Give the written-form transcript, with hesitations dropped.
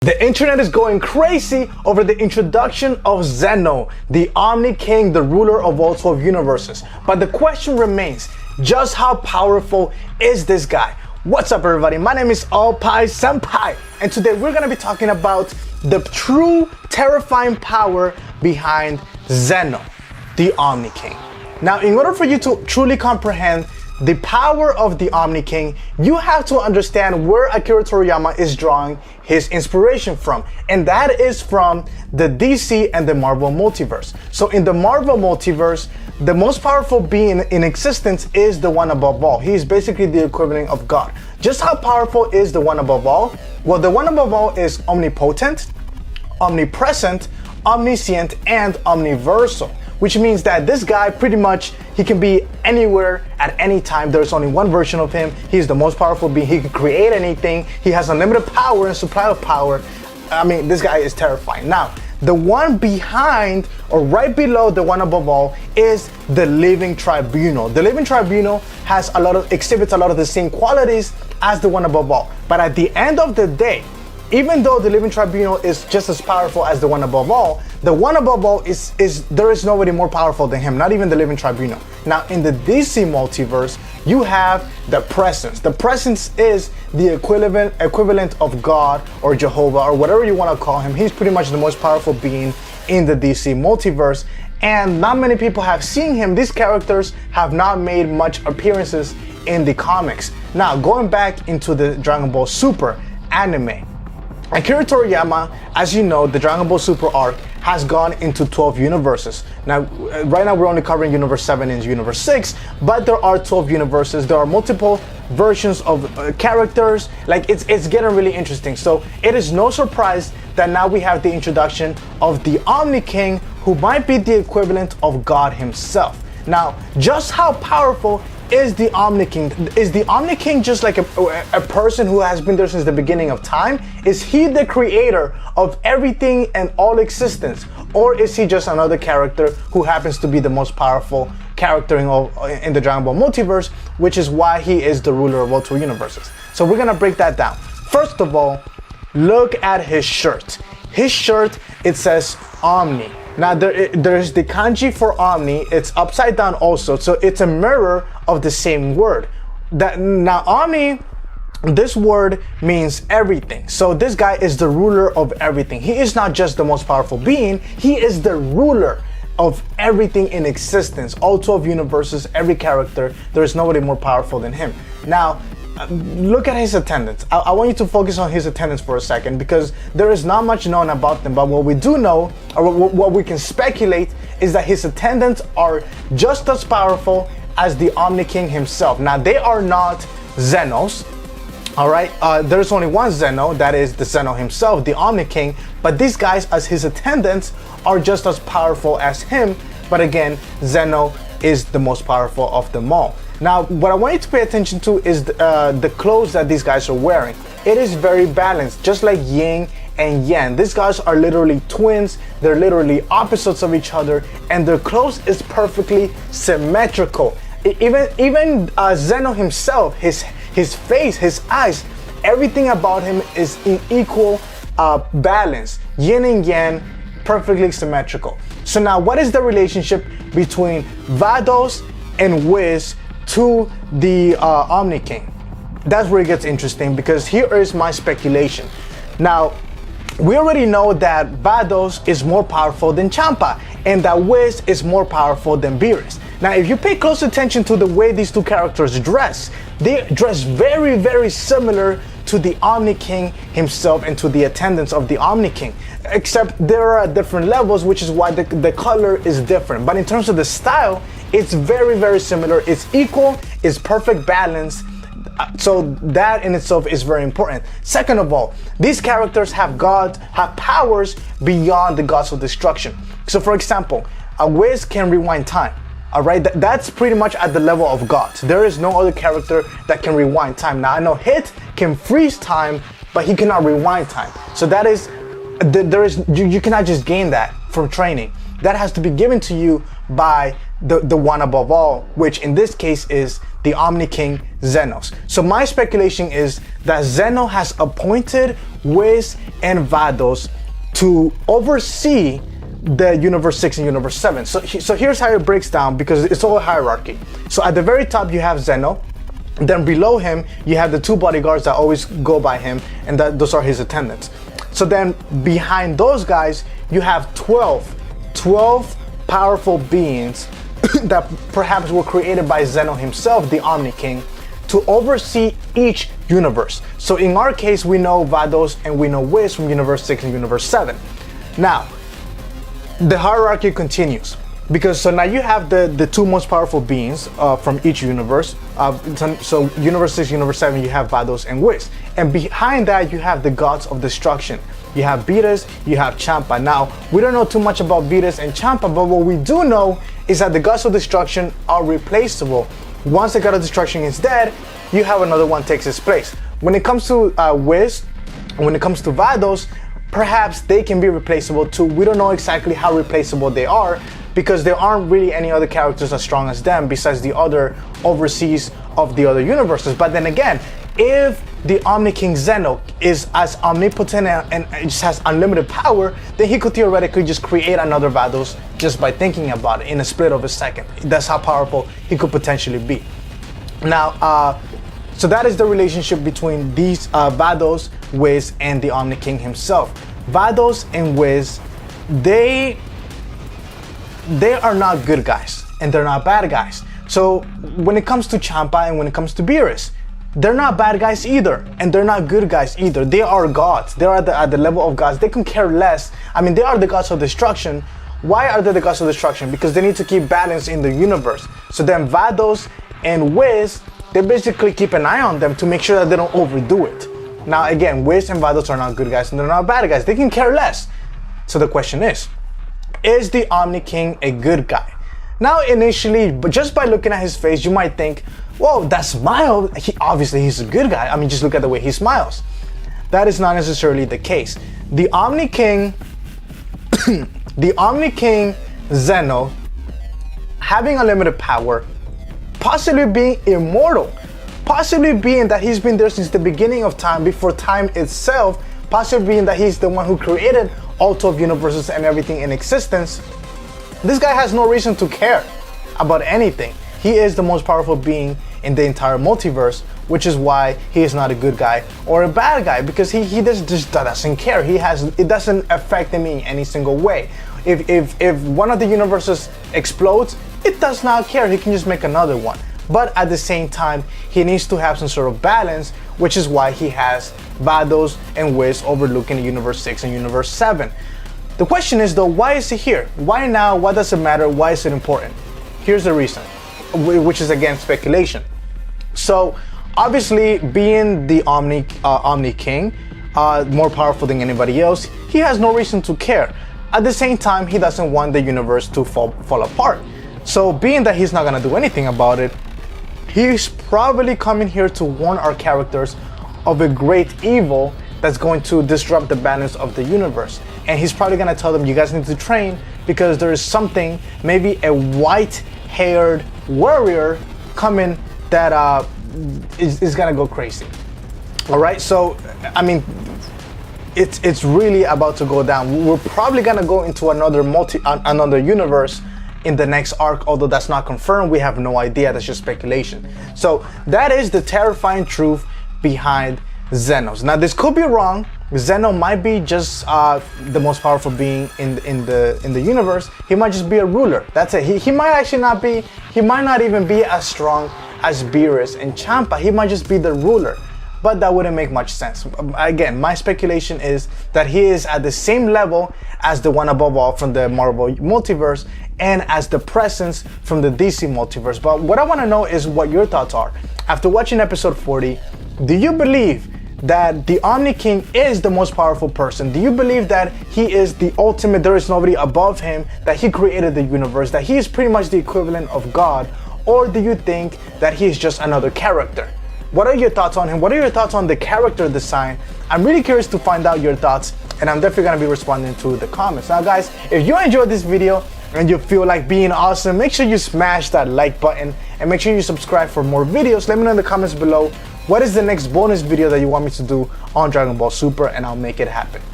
The internet is going crazy over the introduction of Zeno, the Omni King, the ruler of all 12 universes. But the question remains, just how powerful is this guy? What's up, everybody? My name is Alpai Senpai, and today we're gonna be talking about the true terrifying power behind Zeno, the Omni King. Now, in order for you to truly comprehend the power of the Omni King, you have to understand where Akira Toriyama is drawing his inspiration from, and that is from the DC and the Marvel multiverse. So in the Marvel multiverse, the most powerful being in existence is the one above all. He is basically the equivalent of God. Just how powerful is the one above all? Well, the one above all is omnipotent, omnipresent, omniscient, and omniversal, which means that this guy pretty much, he can be anywhere at any time. There's only one version of him. He's the most powerful being. He can create anything. He has unlimited power and supply of power. I mean, this guy is terrifying. Now, the one behind or right below the one above all is the Living Tribunal. The Living Tribunal exhibits a lot of the same qualities as the one above all. But at the end of the day, even though the Living Tribunal is just as powerful as the one above all, the one above all there is nobody more powerful than him, not even the Living Tribunal. Now, in the DC multiverse, you have the Presence. The Presence is the equivalent of God or Jehovah or whatever you want to call him. He's pretty much the most powerful being in the DC multiverse, and not many people have seen him. These characters have not made much appearances in the comics. Now, going back into the Dragon Ball Super anime, Akira Toriyama, as you know, the Dragon Ball Super arc has gone into 12 universes. Now, right now we're only covering Universe 7 and Universe 6, but there are 12 universes. There are multiple versions of characters. Like, it's getting really interesting. So it is no surprise that now we have the introduction of the Omni King, who might be the equivalent of God himself. Now, just how powerful is the Omni King? Is the Omni King just like a person who has been there since the beginning of time? Is he the creator of everything and all existence? Or is he just another character who happens to be the most powerful character in the Dragon Ball multiverse, which is why he is the ruler of all 2 universes? So we're gonna break that down. First of all, look at his shirt. His shirt, it says Omni. Now there's the kanji for Omni. It's upside down also, so it's a mirror of the same word. Now Omni, this word means everything. So this guy is the ruler of everything. He is not just the most powerful being, he is the ruler of everything in existence. All 12 universes, every character, there is nobody more powerful than him. Now, look at his attendance. I want you to focus on his attendance for a second, because there is not much known about them, but what we do know, or what we can speculate, is that his attendants are just as powerful as the Omni King himself. Now, they are not Zenos, all right? There's only one Zeno, that is the Zeno himself, the Omni King, but these guys, as his attendants, are just as powerful as him, but again, Zeno is the most powerful of them all. Now, what I want you to pay attention to is the clothes that these guys are wearing. It is very balanced, just like yin and yang. These guys are literally twins. They're literally opposites of each other, and their clothes is perfectly symmetrical. Even Zeno himself, his face, his eyes, everything about him is in equal balance. Yin and yang, perfectly symmetrical. So now, what is the relationship between Vados and Whis to the Omni King? That's where it gets interesting, because here is my speculation. Now, we already know that Vados is more powerful than Champa, and that Whis is more powerful than Beerus. Now, if you pay close attention to the way these two characters dress, they dress very, very similar to the Omni King himself and to the attendants of the Omni King, except there are different levels, which is why the color is different. But in terms of the style, it's very, very similar. It's equal, it's perfect balance. So that in itself is very important. Second of all, these characters have powers beyond the gods of destruction. So for example, a Wiz can rewind time. All right, that's pretty much at the level of gods. There is no other character that can rewind time. Now I know Hit can freeze time, but he cannot rewind time. So that is, you cannot just gain that from training. That has to be given to you by the one above all, which in this case is the Omni King Zenos. So my speculation is that Zeno has appointed Wiz and Vados to oversee the Universe 6 and Universe 7. So here's how it breaks down, because it's all a hierarchy. So at the very top you have Zeno, then below him you have the 2 bodyguards that always go by him, and those are his attendants. So then behind those guys you have 12 powerful beings that perhaps were created by Zeno himself, the Omni King, to oversee each universe. So in our case, we know Vados and we know Wiz from Universe 6 and Universe 7. Now, the hierarchy continues, because so now you have the 2 most powerful beings from each universe. So Universe 6, Universe 7, you have Vados and Wiz. And behind that, you have the gods of destruction. You have Beerus, you have Champa. Now, we don't know too much about Beerus and Champa, but what we do know is that the gods of destruction are replaceable. Once the god of destruction is dead, you have another one takes its place. When it comes to Wiz, when it comes to Vados, perhaps they can be replaceable too. We don't know exactly how replaceable they are, because there aren't really any other characters as strong as them besides the other overseas of the other universes. But then again, if the Omni King Zeno is as omnipotent and just has unlimited power, then he could theoretically just create another Vados just by thinking about it in a split of a second. That's how powerful he could potentially be. Now, so that is the relationship between these Vados, Wiz, and the Omni King himself. Vados and Wiz, they are not good guys and they're not bad guys. So when it comes to Champa and when it comes to Beerus, they're not bad guys either, and they're not good guys either. They are gods. They're at the level of gods. They can care less. I mean, they are the gods of destruction. Why are they the gods of destruction? Because they need to keep balance in the universe. So then Vados and Wiz, they basically keep an eye on them to make sure that they don't overdo it. Now again, Wiz and Vados are not good guys and they're not bad guys. They can care less. So the question is the Omni King a good guy? Now initially, but just by looking at his face, you might think, whoa, that smile, obviously he's a good guy. I mean, just look at the way he smiles. That is not necessarily the case. The Omni King, the Omni King Zeno, having unlimited power, possibly being immortal, possibly being that he's been there since the beginning of time, before time itself, possibly being that he's the one who created all 12 universes and everything in existence. This guy has no reason to care about anything. He is the most powerful being in the entire multiverse, which is why he is not a good guy or a bad guy, because he just doesn't care. It doesn't affect him in any single way. If one of the universes explodes, it does not care. He can just make another one. But at the same time, he needs to have some sort of balance, which is why he has Vados and Wiz overlooking Universe 6 and Universe 7. The question is though, why is he here? Why now? Why does it matter? Why is it important? Here's the reason, which is again speculation. So obviously, being the Omni King, more powerful than anybody else, he has no reason to care. At the same time, he doesn't want the universe to fall apart. So being that he's not gonna do anything about it, he's probably coming here to warn our characters of a great evil that's going to disrupt the balance of the universe. And he's probably gonna tell them, you guys need to train because there is something, maybe a white-haired warrior coming that is gonna go crazy. All right, so I mean, it's really about to go down. We're probably gonna go into another universe in the next arc, although that's not confirmed. We have no idea. That's just speculation. So that is the terrifying truth behind Zenos. Now this could be wrong. Zeno might be just the most powerful being in the universe. He might just be a ruler. That's it. He might actually not be. He might not even be as strong as Beerus and Champa. He might just be the ruler. But that wouldn't make much sense. Again, my speculation is that he is at the same level as the one above all from the Marvel multiverse and as the presence from the DC multiverse. But what I want to know is what your thoughts are. After watching episode 40, do you believe that the Omni King is the most powerful person? Do you believe that he is the ultimate, there is nobody above him, that he created the universe, that he is pretty much the equivalent of God? Or do you think that he is just another character? What are your thoughts on him? What are your thoughts on the character design? I'm really curious to find out your thoughts, and I'm definitely going to be responding to the comments. Now guys, if you enjoyed this video, and you feel like being awesome, make sure you smash that like button and make sure you subscribe for more videos. Let me know in the comments below what is the next bonus video that you want me to do on Dragon Ball Super, and I'll make it happen.